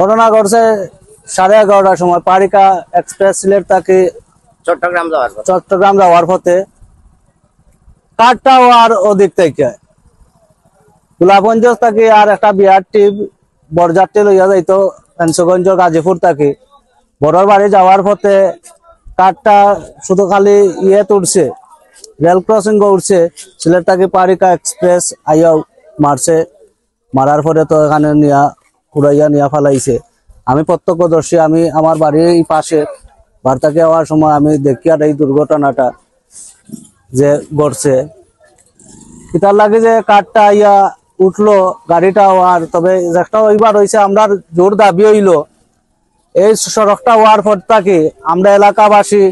ঘটনা ঘটছে 11:30টার সময় পারিকা এক্সপ্রেস সিলেট থেকে চট্টগ্রাম যাওয়ার পথে কাঠটাও আর ওদিক থেকে গোলাপগঞ্জ থেকে আর একটা বিয়ার টিপ বরযাত্রী লইয়া যাইতো ফেন্সগঞ্জ গাজীপুর থেকে বড়র বাড়ি যাওয়ার পথে কাঠটা শুধু খালি উঠছে রেল ক্রসিং উঠছে সিলেট থেকে পারিকা এক্সপ্রেস আইয়া মারছে মারার পরে তো এখানে নিয়া উড়াইয়া নিয়া ফালাইছে। আমি প্রত্যক্ষদর্শী, আমি আমার বাড়ির পাশে বার্তাকে হওয়ার সময় আমি দেখি আর এই দুর্ঘটনাটা যে ঘটছে কিতার লাগে যে কাঠটা আইয়া উঠলো গাড়িটা হওয়ার। তবে একটা ওইবার হয়েছে আমরা জোর দাবি হইল এই সড়কটা হওয়ার পর থেকে আমরা এলাকাবাসী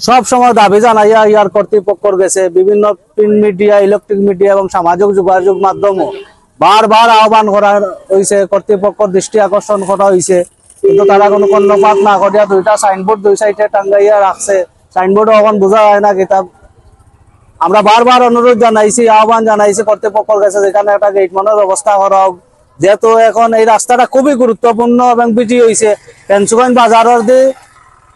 সব সময় দাবি জানাইয়া ইয়ার কর্তৃপক্ষর গেছে বিভিন্ন প্রিন্ট মিডিয়া, ইলেকট্রিক মিডিয়া এবং সামাজিক যোগাযোগ মাধ্যমও বারবার আহ্বান করা হয়েছে, কর্তৃপক্ষর দৃষ্টি আকর্ষণ করা হয়েছে, কিন্তু তারা কোনো কর্ণপাত না করিয়া দুইটা সাইনবোর্ড দুই সাইডে টাঙ্গাইয়া রাখছে। সাইনবোর্ডও এখন বোঝা হয় না কিতাব। আমরা বারবার অনুরোধ জানাইছি, আহ্বান জানাইছি কর্তৃপক্ষের কাছে যেখানে একটা গেট মানের ব্যবস্থা করা হোক, যেহেতু এখন এই রাস্তাটা খুবই গুরুত্বপূর্ণ এবং বিজি হয়েছে। ফেন্সগঞ্জ বাজারের দিয়ে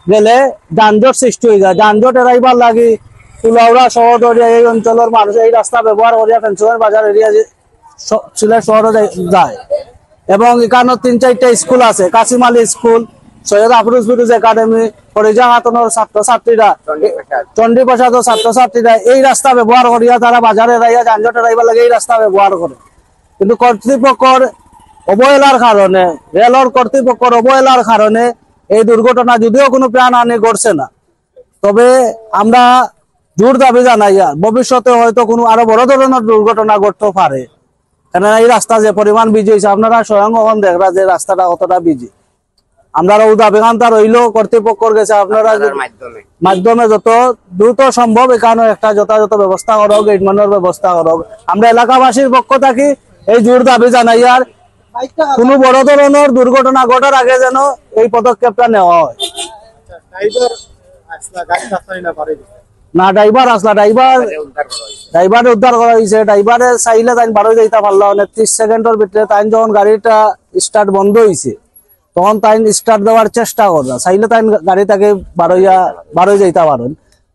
গেলে যানজট সৃষ্টি হয়ে যায়, যানজট এড়াইবার লাগি কুলাউড়া শহরদরিয়া এই অঞ্চলের মানুষ এই রাস্তা ব্যবহার করিয়া ফেন্সগঞ্জ বাজার এরিয়া সিলেট শহরে যায়। এবং এখানে 3-4টা স্কুল আছে, কাসিম আলী স্কুল, সৈয়দ আফরোজ ফিরোজ একাডেমি, ফরিজা খাতুনের ছাত্রছাত্রীরা, চন্ডী প্রসাদের ছাত্রছাত্রীরা এই রাস্তা ব্যবহার করিয়া তারা বাজারে এড়াইয়া যানজট এড়াইবার লাগে এই রাস্তা ব্যবহার করে। কিন্তু কর্তৃপক্ষের অবহেলার কারণে, রেলর কর্তৃপক্ষের অবহেলার কারণে এই দুর্ঘটনা যদিও কোনো প্রাণহানি ঘটছে না, তবে আমরা জোর দাবি জানাই ভবিষ্যতে হয়তো কোনো আরো বড় ধরনের দুর্ঘটনা ঘটতে পারে। কেননা এই রাস্তা যে পরিমাণ বিজি হয়েছে আপনারা স্বয়ং এখন দেখরা যে রাস্তাটা কতটা বিজি। আমরা দাবিকান্তা রইল কর্তৃপক্ষর গেছে আপনারা মাধ্যমে যত দ্রুত সম্ভব এখানে একটা যথাযথ ব্যবস্থা করো, গেট মানের ব্যবস্থা করো। আমরা এলাকাবাসীর পক্ষ থাকি এই জোর দাবি জানাই আর কোনো বড় ধরনের দুর্ঘটনা ঘটার আগে যেন এই পদক্ষেপটা নেওয়া হয়। না ড্রাইভার আসলা, ড্রাইভার উদ্ধার করা হয়েছে। ড্রাইভারে চাইলে তাই বারো যাইতে পারলো 30 সেকেন্ডের ভিতরে। তাই যখন গাড়িটা স্টার্ট বন্ধ হয়েছে তখন তাই স্টার্ট দেওয়ার চেষ্টা করলো, চাইলে তাই গাড়ি তাকে বারো যাইতে পারেন।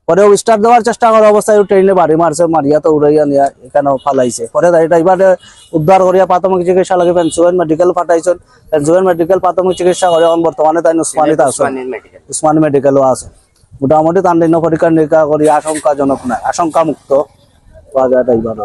পরেও স্টার্ট দেওয়ার চেষ্টা করার অবস্থায় ট্রেনে বাড়ি মারছে, মারিয়া তো উড়াইয়া নিয়ে এখানেও ফালাইছে। পরে ড্রাইভারে উদ্ধার করিয়া প্রাথমিক চিকিৎসা লাগে ফেন্সগঞ্জ মেডিকেল পাঠাইছেন। ফেন্সগঞ্জ মেডিকেল প্রাথমিক চিকিৎসা করে বর্তমানে তাই উসমানীতে আছে, উসমানী মেডিকেলও আছে। মোটামুটি তার পরীক্ষা নিরীক্ষা করি আশঙ্কাজনক নয়, আশঙ্কা মুক্ত পাওয়া যায় ড্রাইভার।